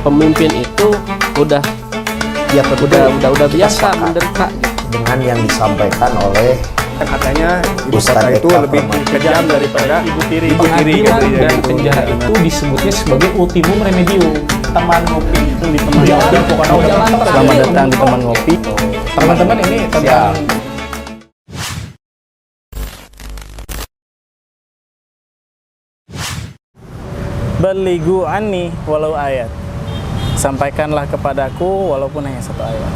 pemimpin itu udah Ya tentu udah biasa sepakat menderita gitu. dengan yang disampaikan oleh Katanya ibu Ustadz kota itu Eka lebih Permadi. kejam daripada ibu tiri. Pengadilan dan penjara itu disebutnya sebagai ultimum remedium. Teman ngopi itu di teman ngopi, pokoknya jalan Selamat datang di teman ngopi. teman-teman ini tentang Baligu anni walau ayat. Sampaikanlah kepadaku walaupun hanya satu ayat.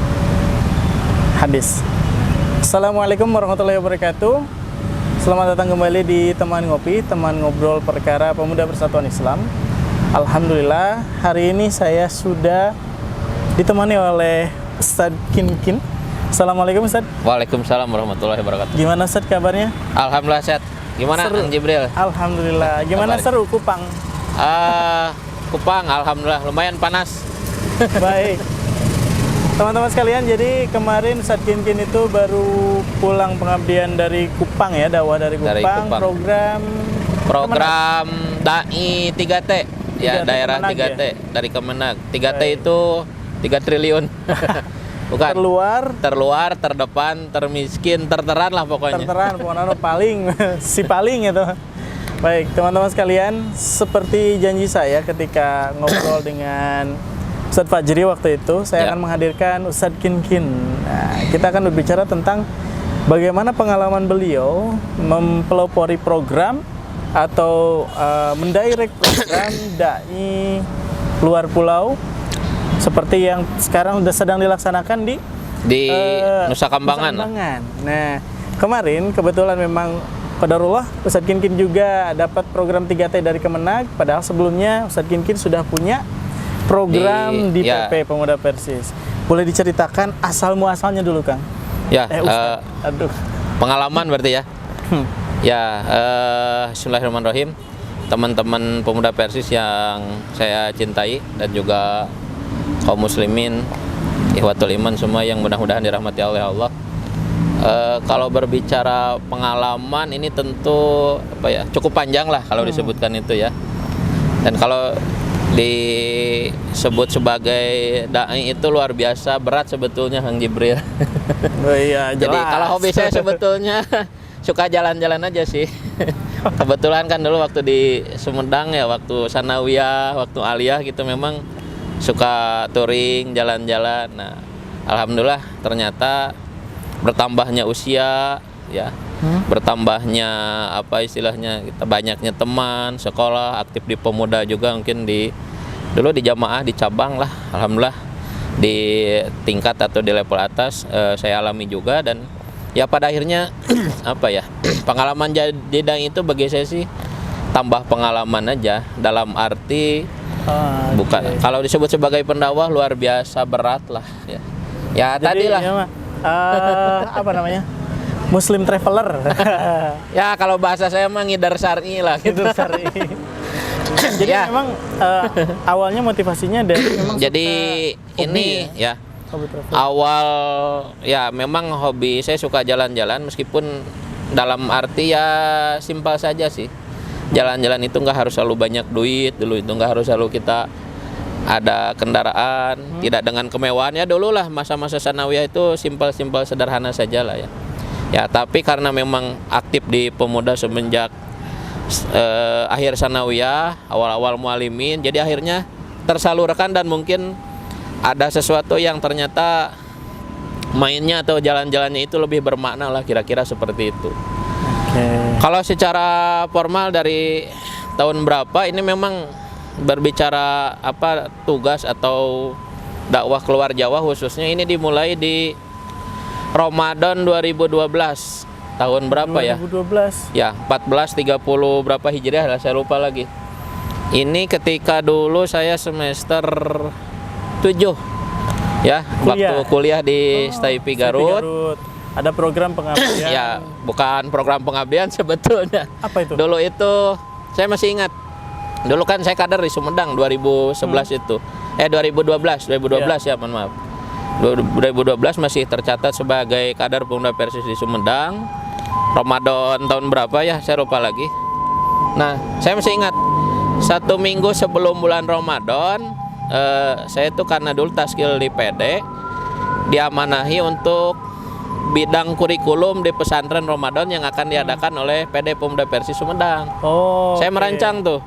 Hadis. Assalamualaikum warahmatullahi wabarakatuh. Selamat datang kembali di teman ngopi, teman ngobrol perkara pemuda persatuan Islam. Alhamdulillah, hari ini saya sudah ditemani oleh Ustadz Kinkin. Assalamualaikum Ustadz. Waalaikumsalam warahmatullahi wabarakatuh. Gimana Ustadz kabarnya? Alhamdulillah sehat. Gimana Seru. Kang Jibril? Alhamdulillah. Gimana Kabar? seru Kupang? Kupang, alhamdulillah lumayan panas. Baik. Teman-teman sekalian, jadi kemarin Ustadz Kinkin itu baru pulang pengabdian dari Kupang ya, dakwah dari Kupang, Dari Kupang. program Dai 3T. Ya, 3T daerah Kemenag 3T ya? dari Kemenag. 3T Baik. itu 3 triliun. Bukan. terluar, terdepan, termiskin, terteran lah pokoknya. terteran, pokoknya paling, si paling itu. Baik, teman-teman sekalian, seperti janji saya ketika ngobrol dengan Ustadz Fajri waktu itu, saya Ya. akan menghadirkan Ustadz Kinkin. Nah, kita akan berbicara tentang bagaimana pengalaman beliau mempelopori program atau mendirect program dai luar pulau seperti yang sekarang sudah sedang dilaksanakan di Di Nusa Kambangan lah. Nah, kemarin kebetulan memang qadarullah Ustadz Kinkin juga dapat program 3T dari Kemenag, padahal sebelumnya Ustadz Kinkin sudah punya program di ya. PP Pemuda Persis. Boleh diceritakan asal muasalnya dulu, Kang? Ya, Ustadz. Aduh. pengalaman berarti ya. Hmm. Ya, bismillahirrahmanirrahim. Teman-teman pemuda Persis yang saya cintai dan juga kaum muslimin, ikhwatul iman semua yang mudah-mudahan dirahmati oleh Allah. Kalau berbicara pengalaman ini tentu apa ya, cukup panjang lah kalau disebutkan itu ya. Dan kalau disebut sebagai dai itu luar biasa berat sebetulnya Kang Jibril. Oh iya, Jadi jelas. kalau hobi saya sebetulnya suka jalan-jalan aja sih. Kebetulan kan dulu waktu di Sumedang ya, waktu sanawiyah, waktu aliyah gitu memang suka touring, jalan-jalan. Nah, alhamdulillah ternyata bertambahnya usia ya, bertambahnya apa istilahnya, kita banyaknya teman, sekolah, aktif di pemuda juga, mungkin dulu di jamaah, di cabang lah, alhamdulillah di tingkat atau di level atas saya alami juga. Dan ya pada akhirnya apa ya, pengalaman jadi dai itu bagi saya sih tambah pengalaman aja, dalam arti bukan kalau disebut sebagai pendakwah luar biasa berat lah ya. Ya Jadi, tadilah ya, Mak, apa namanya? Muslim traveler. ya kalau bahasa saya mah ngidar syar'i lah Itu gitu. Sari. Jadi Ya. memang awalnya motivasinya dari memang Jadi suka ini hobi ya hobi travel. awal ya memang hobi saya suka jalan-jalan, meskipun dalam arti ya simpel saja sih. Jalan-jalan itu nggak harus selalu banyak duit, dulu itu nggak harus selalu kita ada kendaraan, tidak dengan kemewahan ya. Dulu lah masa-masa sanawiyah itu simpel-simpel sederhana saja lah ya. Ya tapi karena memang aktif di pemuda semenjak akhir sanawiyah, awal-awal mualimin, jadi akhirnya tersalurkan dan mungkin ada sesuatu yang ternyata mainnya atau jalan-jalannya itu lebih bermakna lah, kira-kira seperti itu. Kalau secara formal dari tahun berapa ini memang berbicara apa tugas atau dakwah keluar Jawa khususnya ini dimulai di Ramadan 2012. Tahun berapa ya? 2012. Ya, 1430 berapa Hijriah lah, saya lupa lagi. Ini ketika dulu saya semester 7 ya, waktu kuliah di STIP Garut. Ada program pengabdian. Ya, bukan program pengabdian sebetulnya. Apa itu? Dulu itu saya masih ingat. Dulu kan saya kader di Sumedang 2011 itu. 2012 ya, mohon maaf. 2012 masih tercatat sebagai kader pemuda Persis di Sumedang. Ramadan tahun berapa ya, saya lupa lagi. Nah, saya masih ingat 1 minggu sebelum bulan Ramadan saya tuh karena dulu taskil di PD diamanahi untuk bidang kurikulum di pesantren Ramadan yang akan diadakan oleh PD Pemuda Persis Sumedang. Oh. Saya merancang tuh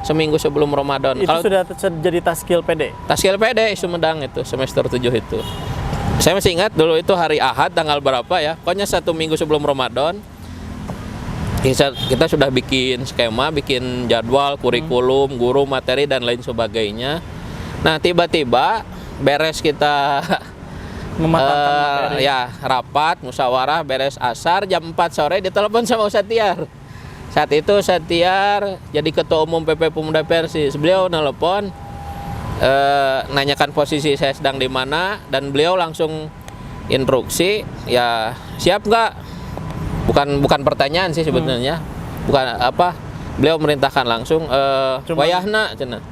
seminggu sebelum Ramadan. Itu sudah jadi taskil PD. Taskil PD Sumedang itu semester 7 itu. Saya masih ingat dulu itu hari Ahad tanggal berapa ya. Pokoknya 1 minggu sebelum Ramadan kita sudah bikin skema, bikin jadwal, kurikulum, guru, materi dan lain sebagainya. Nah, tiba-tiba beres kita Mematangkan materi. ya rapat musyawarah beres asar jam 4 sore ditelepon sama Ustadz Tiar. Saat itu Ustadz Tiar jadi ketua umum PP Pemuda Persis. Beliau nelpon nanyakan posisi saya sedang di mana dan beliau langsung instruksi, ya siap nggak? Bukan pertanyaan sih sebenarnya. Bukan apa? Beliau merintahkan langsung wayahna cenah.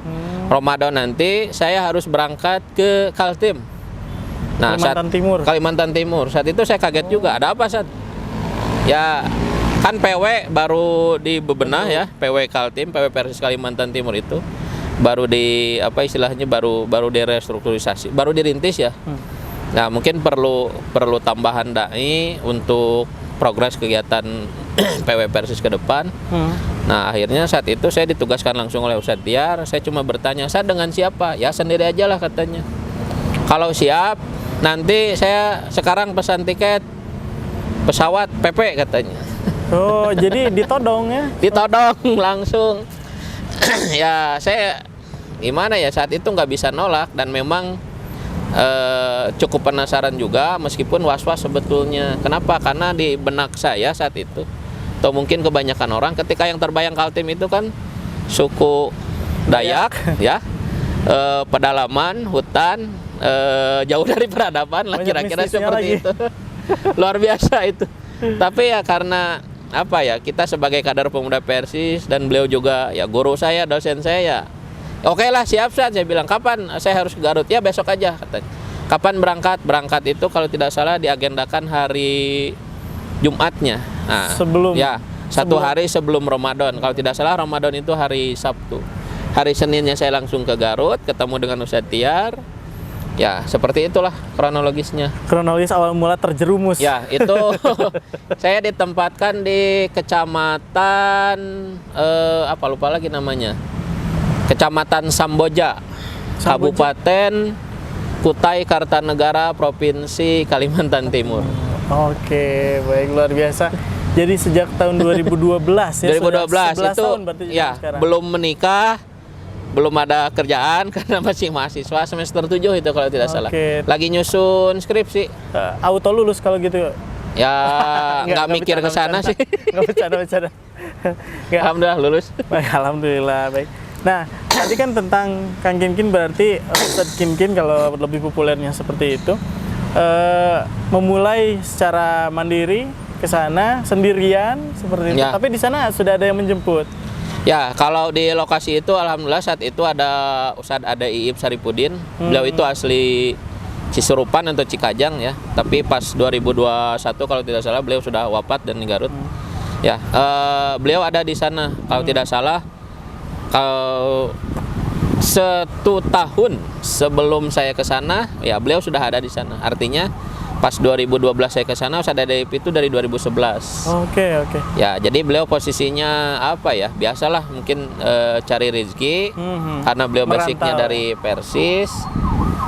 Ramadan nanti saya harus berangkat ke Kaltim. Nah, Kalimantan Timur. Saat itu saya kaget juga. Ada apa, Sat? Ya, kan PW baru dibebenah ya, PW Kaltim, PW Persis Kalimantan Timur itu baru di apa istilahnya baru direstrukturisasi, baru dirintis ya. Nah, mungkin perlu tambahan dai untuk progres kegiatan PW Persis ke depan. Nah, akhirnya saat itu saya ditugaskan langsung oleh Ustadz Tiar. Saya cuma bertanya, "Saya dengan siapa?" "Ya, sendiri aja lah," katanya. "Kalau siap, nanti saya sekarang pesan tiket pesawat PP," katanya. Oh, jadi ditodong ya? Ditodong langsung. Ya, saya gimana ya, saat itu nggak bisa nolak dan memang cukup penasaran juga meskipun was-was sebetulnya. Kenapa? Karena di benak saya saat itu, atau mungkin kebanyakan orang, ketika yang terbayang Kaltim itu kan suku Dayak ya, pedalaman, hutan, jauh dari peradaban lah, kira-kira seperti itu. Luar biasa itu. Tapi ya karena apa ya, kita sebagai kader Pemuda Persis dan beliau juga ya guru saya, dosen saya ya, oke lah, siap San. Saya bilang, "Kapan saya harus ke Garut?" "Ya, besok aja," katanya. "Kapan berangkat?" "Berangkat itu kalau tidak salah diagendakan hari Jumatnya." Nah, sebelum ya, satu hari sebelum Ramadan. Kalau tidak salah Ramadan itu hari Sabtu. Hari Seninnya saya langsung ke Garut, ketemu dengan Ustadz Tiar. Ya, seperti itulah kronologisnya. Kronologis awal mula terjerumus. Ya, itu saya ditempatkan di kecamatan apa lupa lagi namanya. Kecamatan Samboja, Kabupaten Kutai Kartanegara, Provinsi Kalimantan Timur. Oke, baik, luar biasa. Jadi sejak tahun 2012 ya. 2012 11 itu tahun berarti ya sekarang. belum menikah, belum ada kerjaan karena masih mahasiswa semester 7 itu kalau tidak salah. Lagi nyusun skripsi. Auto lulus kalau gitu. Ya nggak mikir ke sana sih. Nggak bercanda. Alhamdulillah lulus. Baik, alhamdulillah, baik. Nah, tadi kan tentang Kang Kinkin, berarti Ustadz Kinkin kalau lebih populernya seperti itu, memulai secara mandiri ke sana sendirian seperti itu. Ya. Tapi di sana sudah ada yang menjemput. Ya, kalau di lokasi itu alhamdulillah saat itu ada Ustadz Iib Saripudin. Beliau itu asli Cisurupan atau Cikajang ya. Tapi pas 2021 kalau tidak salah beliau sudah wafat dan di Garut. Ya, beliau ada di sana. Kalau tidak salah kalau 1 tahun sebelum saya ke sana, ya beliau sudah ada di sana. Artinya pas 2012 saya ke sana, Ustadz Iib itu dari 2011. Oke. Ya, jadi beliau posisinya apa ya? Biasalah mungkin cari rezeki karena beliau basicnya dari Persis,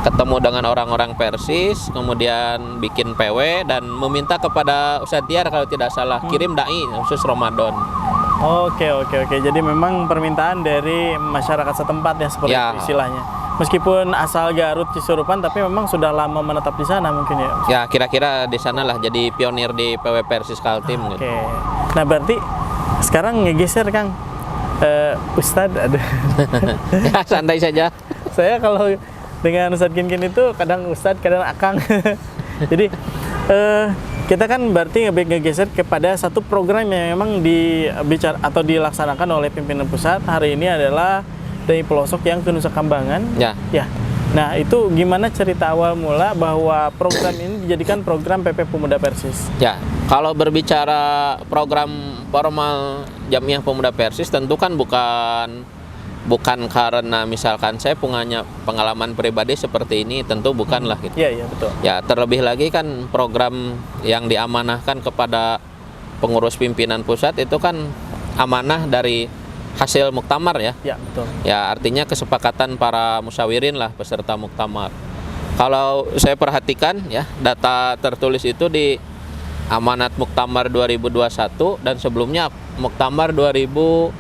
ketemu dengan orang-orang Persis, kemudian bikin PW dan meminta kepada Ustadz Tiar kalau tidak salah kirim dai khusus Ramadan. Oke. Jadi memang permintaan dari masyarakat setempat ya seperti itu istilahnya. Meskipun asal Garut Cisurupan, tapi memang sudah lama menetap di sana mungkin ya. Ya, kira-kira di sana lah jadi pionir di PW Persis Kaltim. Oke. Nah, berarti sekarang ngegeser Kang. Ustadz ada. Ya, santai saja. Saya kalau dengan Ustadz Kinkin itu kadang Ustadz, kadang Akang. Jadi kita kan berarti ngegeser kepada satu program yang memang dilaksanakan oleh pimpinan pusat. Hari ini adalah dari pelosok yang ke Nusa Kambangan. Ya. Nah, itu gimana cerita awal mula bahwa program ini dijadikan program PP Pemuda Persis? Ya, kalau berbicara program formal Jamiah Pemuda Persis tentu kan bukan bukan karena misalkan saya punya pengalaman pribadi seperti ini, tentu bukanlah gitu. Iya, iya, betul. Ya, terlebih lagi kan program yang diamanahkan kepada pengurus pimpinan pusat itu kan amanah dari hasil muktamar ya. Ya, betul. Ya, artinya kesepakatan para musyawirin lah peserta muktamar. Kalau saya perhatikan ya, data tertulis itu di Amanat Muktamar 2021 dan sebelumnya Muktamar 2015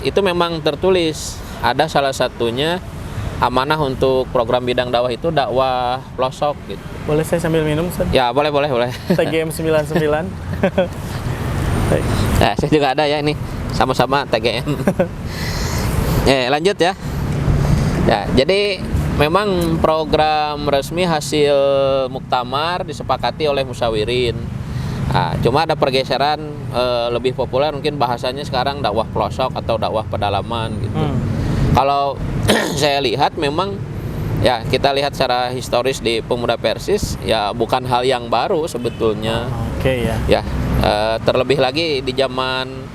itu memang tertulis ada salah satunya amanah untuk program bidang dakwah itu dakwah pelosok gitu. Boleh saya sambil minum, Ustaz? Ya, boleh. TGM 99. Baik. Nah, saya juga ada ya ini, sama-sama TGM. Lanjut ya. Ya, jadi memang program resmi hasil muktamar disepakati oleh musyawirin. Nah, cuma ada pergeseran lebih populer mungkin bahasanya sekarang dakwah pelosok atau dakwah pedalaman gitu. Kalau saya lihat memang ya kita lihat secara historis di Pemuda Persis ya bukan hal yang baru sebetulnya. Oke ya. Ya, terlebih lagi di zaman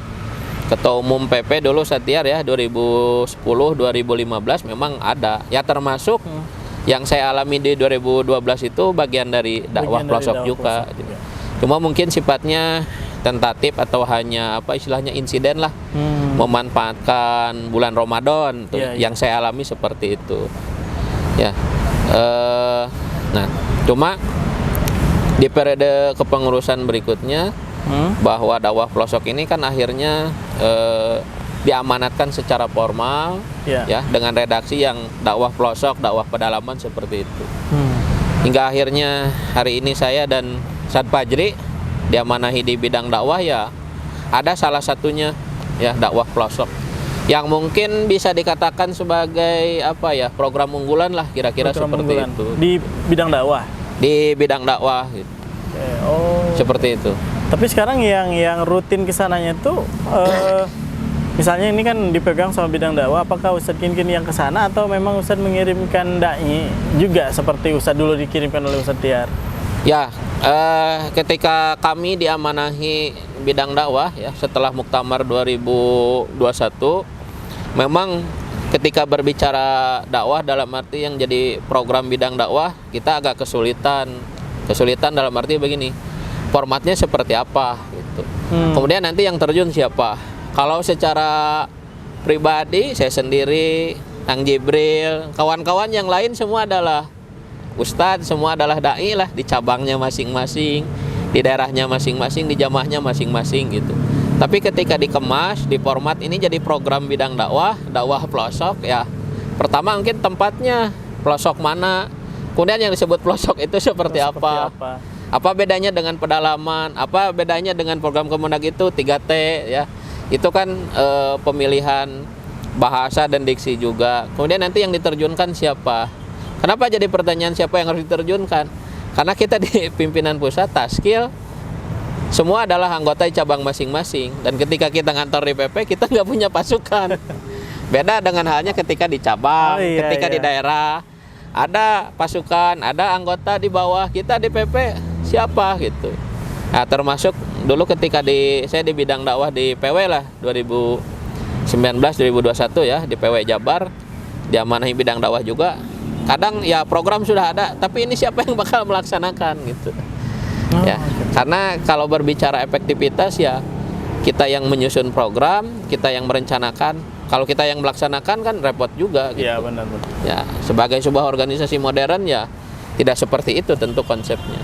Ketua Umum PP dulu Setiar ya 2010-2015 memang ada ya, termasuk yang saya alami di 2012 itu bagian dari dakwah pelosok juga gitu. Cuma mungkin sifatnya tentatif atau hanya apa istilahnya insiden lah, memanfaatkan bulan Ramadan tuh, yang saya alami seperti itu ya. Nah, cuma di periode kepengurusan berikutnya bahwa dakwah pelosok ini kan akhirnya diamanatkan secara formal ya dengan redaksi yang dakwah pelosok, dakwah pedalaman seperti itu. Hingga akhirnya hari ini saya dan Ustadz Fajri diamanahi di bidang dakwah ya ada salah satunya ya dakwah pelosok yang mungkin bisa dikatakan sebagai apa ya program unggulan lah kira-kira seperti itu di bidang dakwah. Di bidang dakwah gitu. Seperti itu. Tapi sekarang yang rutin kesananya tuh misalnya ini kan dipegang sama bidang dakwah, apakah Ustadz Kinkin yang kesana atau memang Ustadz mengirimkan dai juga seperti Ustadz dulu dikirimkan oleh Ustadz Tiar? Ya, ketika kami diamanahi bidang dakwah ya setelah Muktamar 2021, memang ketika berbicara dakwah dalam arti yang jadi program bidang dakwah kita agak kesulitan dalam arti begini, formatnya seperti apa gitu. Kemudian nanti yang terjun siapa? Kalau secara pribadi saya sendiri, Kang Jibril, kawan-kawan yang lain semua adalah ustadz, semua adalah dai lah di cabangnya masing-masing, di daerahnya masing-masing, di jamaahnya masing-masing gitu. Tapi ketika dikemas, di format ini jadi program bidang dakwah pelosok ya. Pertama mungkin tempatnya pelosok mana, kemudian yang disebut pelosok itu seperti apa? Apa bedanya dengan pedalaman? Apa bedanya dengan program Kemenag itu 3T ya? Itu kan pemilihan bahasa dan diksi juga. Kemudian nanti yang diterjunkan siapa? Kenapa jadi pertanyaan siapa yang harus diterjunkan? Karena kita di pimpinan pusat Taskil semua adalah anggota cabang masing-masing, dan ketika kita ngantor di PP kita nggak punya pasukan. Beda dengan halnya ketika di cabang, ketika di daerah ada pasukan, ada anggota di bawah. Kita di PP siapa gitu. Nah, termasuk dulu ketika saya di bidang dakwah di PW lah 2019-2021 ya di PW Jabar, diamanahi bidang dakwah juga. Kadang ya program sudah ada, tapi ini siapa yang bakal melaksanakan gitu. Ya, karena kalau berbicara efektivitas ya kita yang menyusun program, kita yang merencanakan. Kalau kita yang melaksanakan kan repot juga gitu. Iya, benar. Ya, sebagai sebuah organisasi modern ya tidak seperti itu tentu konsepnya.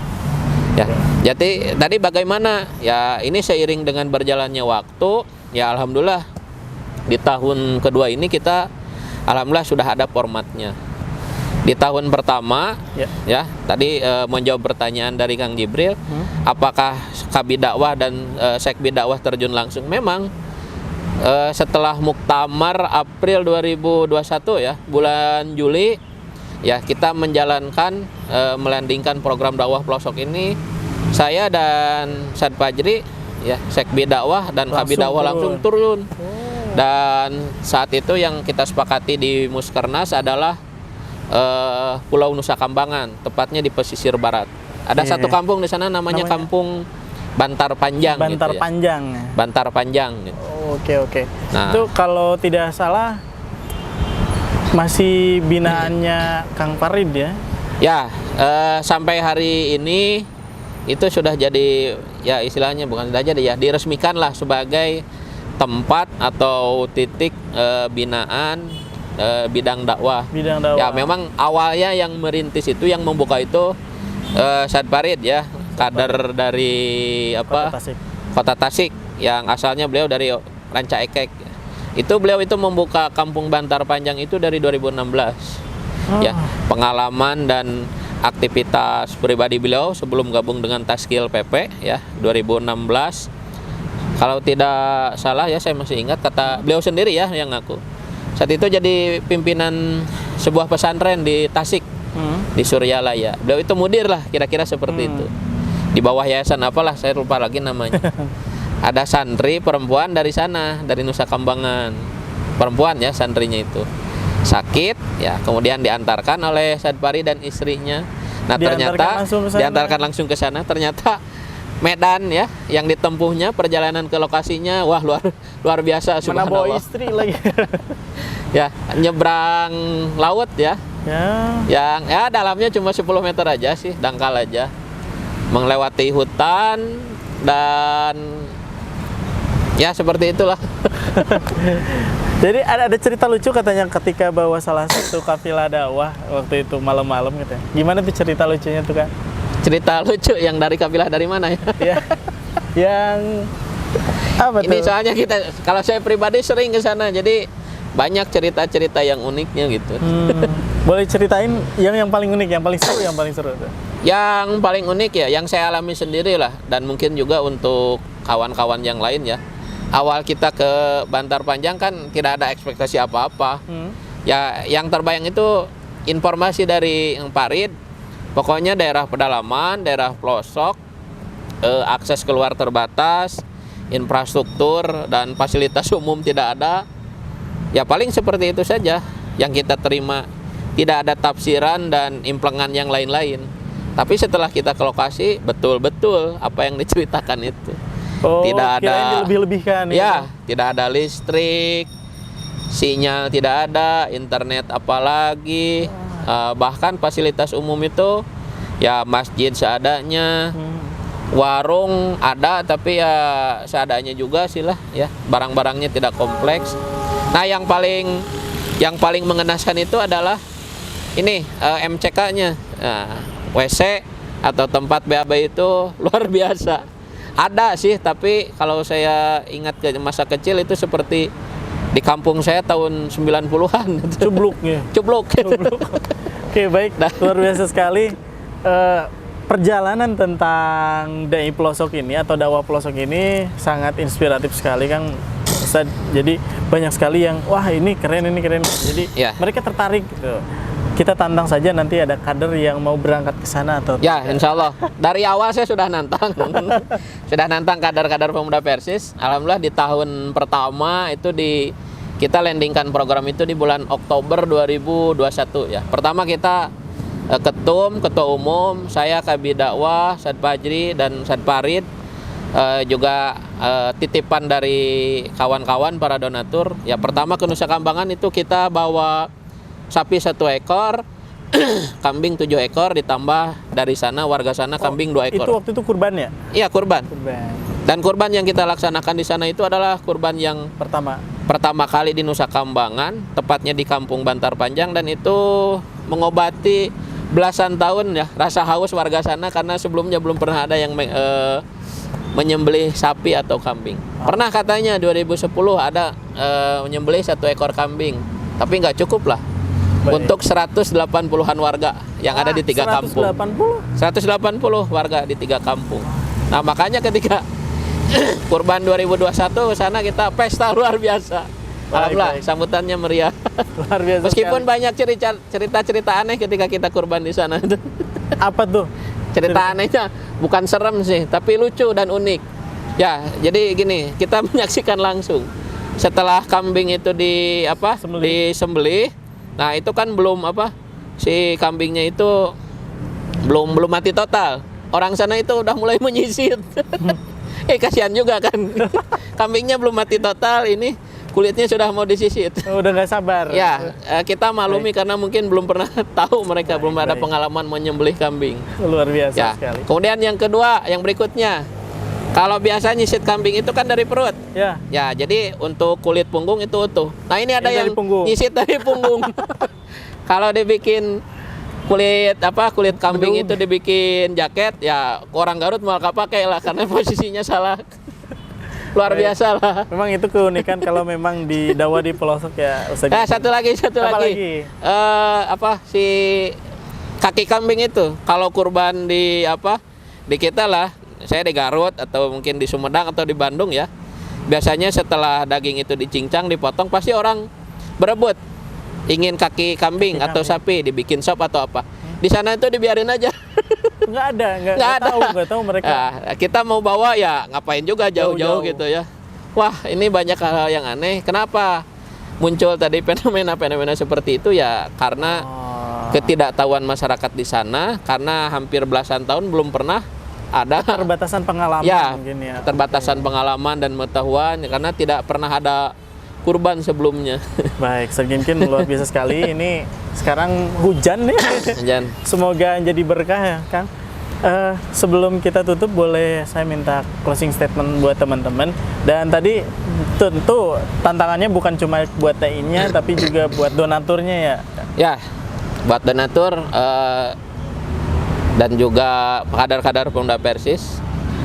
Ya, jadi tadi bagaimana? Ya, ini seiring dengan berjalannya waktu, ya alhamdulillah di tahun kedua ini kita alhamdulillah sudah ada formatnya. Di tahun pertama ya tadi menjawab pertanyaan dari Kang Jibril, apakah Kabid Dakwah dan Sekbid Dakwah terjun langsung? Memang setelah Muktamar April 2021 ya, bulan Juli ya kita menjalankan melandingkan program dakwah pelosok ini. Saya dan Ustadz Fajri ya Sekbid Dakwah dan Kabid Dakwah langsung turun. Dan saat itu yang kita sepakati di Muskernas adalah Pulau Nusa Kambangan, tepatnya di pesisir barat. Ada satu kampung di sana namanya Kampung Bantar Panjang. Bantar gitu ya. Panjang. Bantar Panjang. Gitu. Oke. Nah. Itu kalau tidak salah masih binaannya Kang Farid ya? Ya, sampai hari ini itu sudah jadi, ya istilahnya bukan sudah jadi ya, diresmikan lah sebagai tempat atau titik binaan bidang dakwah. Bidang dakwah. Ya memang awalnya yang merintis itu, yang membuka itu Ustadz Farid ya, kader dari Kota Tasik, yang asalnya beliau dari Ranca Ekek. Itu beliau itu membuka Kampung Bantar Panjang itu dari 2016. Ya, pengalaman dan aktivitas pribadi beliau sebelum gabung dengan Taskil PP ya 2016. Kalau tidak salah ya, saya masih ingat kata beliau sendiri ya yang ngaku. Saat itu jadi pimpinan sebuah pesantren di Tasik, di Suryalaya. Beliau itu mudir lah, kira-kira seperti itu. Di bawah yayasan apalah, saya lupa lagi namanya. Ada santri perempuan dari sana, dari Nusa Kambangan. Perempuan ya santrinya itu. Sakit ya, kemudian diantarkan oleh Ustadz Farid dan istrinya. Nah, ternyata diantarkan langsung ke sana. Ternyata medan ya yang ditempuhnya, perjalanan ke lokasinya, wah luar biasa, subhanallah. Mana bawa istri lagi. Ya, nyebrang laut ya. Yang ya dalamnya cuma 10 meter aja sih, dangkal aja. Melewati hutan dan ya seperti itulah. Jadi ada cerita lucu katanya ketika bawa salah satu kafilah dakwah waktu itu malam-malam gitu. Gimana tuh cerita lucunya tuh, Kak? Cerita lucu yang dari kafilah dari mana ya? Ya. Yang apa tuh? Ini soalnya kita, kalau saya pribadi sering ke sana, jadi banyak cerita-cerita yang uniknya gitu. Boleh ceritain yang paling unik, yang paling seru tuh. Yang paling unik ya, yang saya alami sendiri lah, dan mungkin juga untuk kawan-kawan yang lain ya. Awal kita ke Bantar Panjang kan tidak ada ekspektasi apa-apa. Ya, yang terbayang itu informasi dari Farid. Pokoknya daerah pedalaman, daerah pelosok, akses keluar terbatas, infrastruktur dan fasilitas umum tidak ada. Ya paling seperti itu saja yang kita terima. Tidak ada tafsiran dan implengan yang lain-lain. Tapi setelah kita ke lokasi, betul-betul apa yang diceritakan itu. Tidak ada dilebih-lebihkan ya, tidak ada listrik, sinyal tidak ada, internet apalagi, bahkan fasilitas umum itu ya masjid seadanya, warung ada tapi ya seadanya juga sih lah ya, barang-barangnya tidak kompleks. Nah, yang paling mengenaskan itu adalah ini MCK-nya, WC atau tempat BAB itu luar biasa. Ada sih, tapi kalau saya ingat ke masa kecil itu seperti di kampung saya tahun 90-an. Cubluk. Oke, baik. Luar biasa sekali. Perjalanan tentang DAI Pelosok ini atau dakwah pelosok ini sangat inspiratif sekali, Kang Ustadz. Jadi banyak sekali yang wah ini keren. Jadi mereka tertarik gitu. Kita tantang saja nanti ada kader yang mau berangkat ke sana atau ya, insya Allah. Dari awal saya sudah nantang. Sudah nantang kader-kader pemuda Persis. Alhamdulillah di tahun pertama itu kita landingkan program itu di bulan Oktober 2021 ya. Pertama kita ketua umum, saya Kabid Dakwah, Ustadz Fajri dan Ustadz Farid, juga titipan dari kawan-kawan para donatur. Ya pertama ke Nusa Kambangan itu kita bawa sapi 1 ekor, kambing 7 ekor, ditambah dari sana warga sana kambing 2 ekor. Itu waktu itu kurban ya? Iya, kurban. Dan kurban yang kita laksanakan di sana itu adalah kurban yang pertama kali di Nusa Kambangan, tepatnya di Kampung Bantar Panjang, dan itu mengobati belasan tahun ya rasa haus warga sana karena sebelumnya belum pernah ada yang menyembelih sapi atau kambing. Pernah katanya 2010 ada menyembelih 1 ekor kambing, tapi nggak cukup lah. Untuk 180-an warga yang ada di 3 kampung. 180 warga di 3 kampung. Nah, makanya ketika kurban 2021 ke sana kita pesta luar biasa. Alhamdulillah, sambutannya meriah. Luar biasa. Meskipun banyak cerita-cerita aneh ketika kita kurban di sana itu. Apa tuh? Cerita anehnya bukan serem sih, tapi lucu dan unik. Ya, jadi gini, kita menyaksikan langsung. Setelah kambing itu disembelih, nah itu kan belum si kambingnya itu belum mati total. Orang sana itu udah mulai menyisit. Kasihan juga kan. Kambingnya belum mati total, ini kulitnya sudah mau disisit. Udah nggak sabar. Ya, kita maklumi karena mungkin belum pernah tahu mereka, belum ada pengalaman menyembelih kambing. Luar biasa Ya. sekali. Kemudian yang kedua, yang berikutnya. Kalau biasa nyisit kambing itu kan dari perut. Ya. Ya, jadi untuk kulit punggung itu utuh. Nah, ini ada Ini yang dari punggung. nyisit dari punggung. Kalau dibikin kulit kambing Bedung. itu dibikin jaket, ya orang Garut malah nggak pakai lah karena posisinya salah. Luar Baik. biasa lah. Memang itu keunikan kalau memang di dakwah di pelosok ya Ustaz. Nah, satu lagi. Apa lagi? Si kaki kambing itu kalau kurban di kita lah, saya di Garut atau mungkin di Sumedang atau di Bandung ya. Biasanya setelah daging itu dicincang, dipotong, pasti orang berebut ingin kaki kambing atau sapi dibikin sop atau apa. Di sana itu dibiarin aja. Nggak ada. Nggak tahu mereka. Nah, kita mau bawa ya ngapain juga jauh-jauh gitu ya. Wah, ini banyak hal yang aneh. Kenapa muncul tadi fenomena-fenomena seperti itu ya? Karena ketidaktahuan masyarakat di sana, karena hampir belasan tahun belum pernah ada Keterbatasan pengalaman ya, mungkin ya. keterbatasan pengalaman dan pengetahuan karena tidak pernah ada kurban sebelumnya. Baik, mungkin luar biasa sekali. Ini sekarang hujan nih. Dan Semoga jadi berkah ya, Kang. Sebelum kita tutup, boleh saya minta closing statement buat teman-teman. Dan tadi tentu tantangannya bukan cuma buat TI-nya, tapi juga buat donaturnya ya. ya, buat donatur dan juga kadar-kadar Pemuda Persis,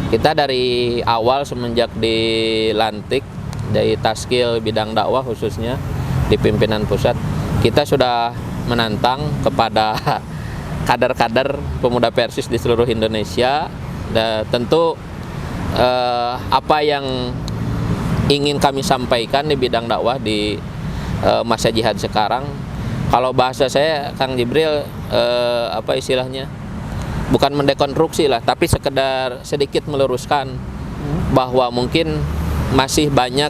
kita dari awal semenjak dilantik dari Taskil bidang dakwah khususnya di pimpinan pusat, kita sudah menantang kepada kader-kader Pemuda Persis di seluruh Indonesia. Dan tentu apa yang ingin kami sampaikan di bidang dakwah di masa jihad sekarang, kalau bahasa saya Kang Jibril, apa istilahnya, bukan mendekonstruksi lah, tapi sekedar sedikit meluruskan bahwa mungkin masih banyak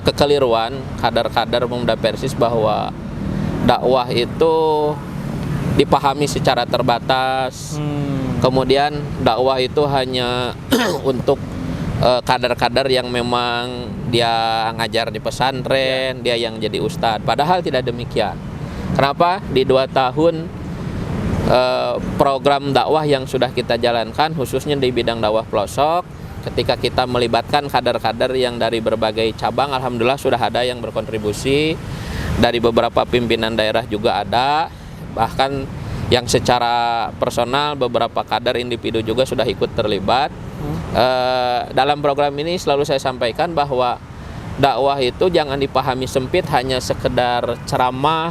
kekeliruan kadar-kadar Pemuda Persis bahwa dakwah itu dipahami secara terbatas. Kemudian dakwah itu hanya untuk kadar-kadar yang memang dia ngajar di pesantren, dia yang jadi ustadz. Padahal tidak demikian. Kenapa? Di 2 tahun program dakwah yang sudah kita jalankan, khususnya di bidang dakwah pelosok, ketika kita melibatkan kader-kader yang dari berbagai cabang, alhamdulillah sudah ada yang berkontribusi. Dari beberapa pimpinan daerah juga ada, bahkan yang secara personal beberapa kader individu juga sudah ikut terlibat. Dalam program ini selalu saya sampaikan bahwa dakwah itu jangan dipahami sempit hanya sekedar ceramah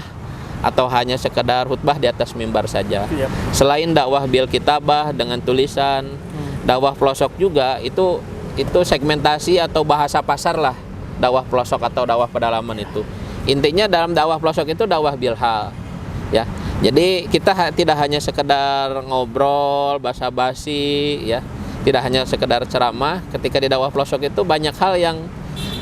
atau hanya sekedar khutbah di atas mimbar saja. Selain dakwah bil kitabah dengan tulisan, dakwah pelosok juga itu segmentasi atau bahasa pasar lah, dakwah pelosok atau dakwah pedalaman itu. Intinya dalam dakwah pelosok itu dakwah bil hal. Ya. Jadi kita tidak hanya sekedar ngobrol basa-basi ya, tidak hanya sekedar ceramah. Ketika di dakwah pelosok itu banyak hal yang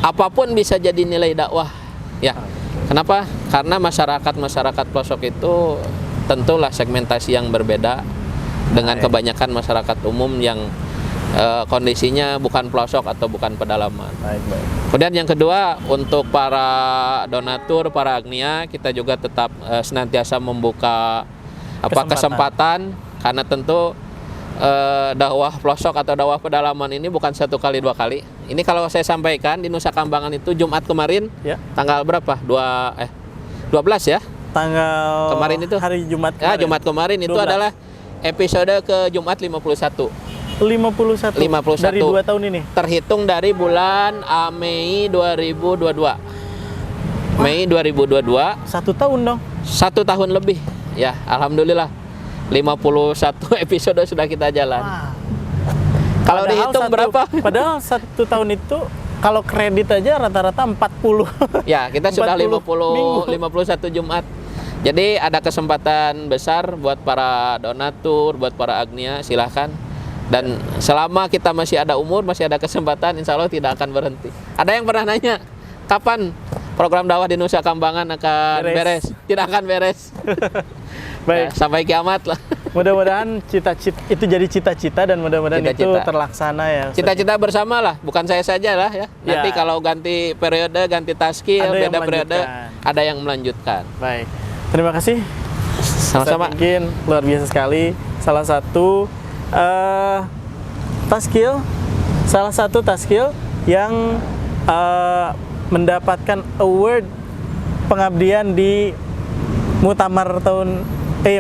apapun bisa jadi nilai dakwah. Ya. Kenapa? Karena masyarakat pelosok itu tentulah segmentasi yang berbeda dengan kebanyakan masyarakat umum yang kondisinya bukan pelosok atau bukan pedalaman. Baik. Kemudian yang kedua, untuk para donatur, para agnia, kita juga tetap senantiasa membuka kesempatan karena tentu dakwah pelosok atau dakwah pedalaman ini bukan 1 kali 2 kali. Ini kalau saya sampaikan di Nusa Kambangan itu Jumat kemarin, Ya. tanggal berapa? 12 ya? Tanggal Kemarin itu? hari Jumat kemarin. Ya, Jumat kemarin itu 12. adalah episode ke Jumat 51. 51. Dari 2 tahun ini. Terhitung dari bulan Mei 2022. Mei 2022. 1 tahun dong. 1 tahun lebih. Ya, alhamdulillah. 51 episode sudah kita jalan. Kalau dihitung berapa? Padahal 1 tahun itu kalau kredit aja rata-rata 40. Ya, kita sudah 40 51 Jumat. Jadi ada kesempatan besar buat para donatur, buat para agnia, silahkan. Dan selama kita masih ada umur, masih ada kesempatan, insya Allah tidak akan berhenti. Ada yang pernah nanya, kapan program dakwah di Nusa Kambangan akan beres? Tidak akan beres. Baik. Ya, sampai kiamat lah. Mudah-mudahan cita-cita itu jadi cita-cita dan mudah-mudahan itu Cita-cita. terlaksana ya. Ustaz. Cita-cita bersama lah, bukan saya saja lah ya. Nanti Ya. kalau ganti periode, ganti taskil, Ada yang beda periode, melanjutkan. ada yang melanjutkan. Baik. Terima kasih. Sama-sama. Ustaz Mungkin luar biasa sekali. Salah satu taskil yang mendapatkan award pengabdian di Muktamar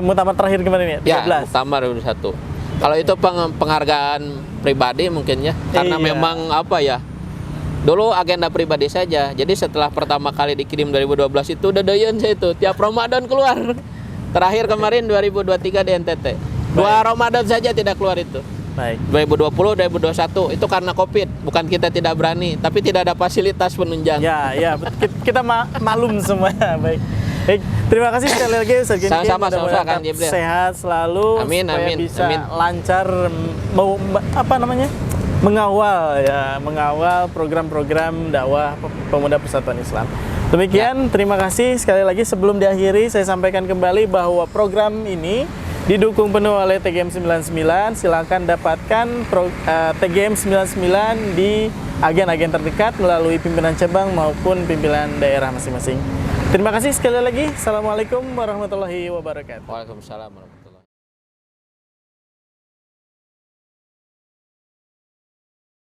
Muktamar terakhir kemarin ya, 13. Ya, Muktamar 1. Kalau itu penghargaan pribadi mungkin ya, karena Iya. memang apa ya, dulu agenda pribadi saja. Jadi setelah pertama kali dikirim 2012 itu udah doyan saya itu tiap Ramadan keluar. Terakhir kemarin 2023 di NTT. 2 Ramadan saja tidak keluar itu. Baik. 2020, 2021 itu karena Covid, bukan kita tidak berani, tapi tidak ada fasilitas penunjang. Ya, kita maklum semua. Baik. Baik, terima kasih sekali lagi Ustaz Ginting. Sama-sama, Mudah-mudahan Kang tetap Jibril. sehat selalu Amin, supaya amin, bisa amin. lancar mengawal program-program dakwah pemuda persatuan Islam. Demikian, terima kasih sekali lagi. Sebelum diakhiri, saya sampaikan kembali bahwa program ini didukung penuh oleh TGM 99. Silakan dapatkan TGM 99 di agen-agen terdekat melalui pimpinan cabang maupun pimpinan daerah masing-masing. Terima kasih sekali lagi. Assalamualaikum warahmatullahi wabarakatuh. Waalaikumsalam warahmatullahi wabarakatuh.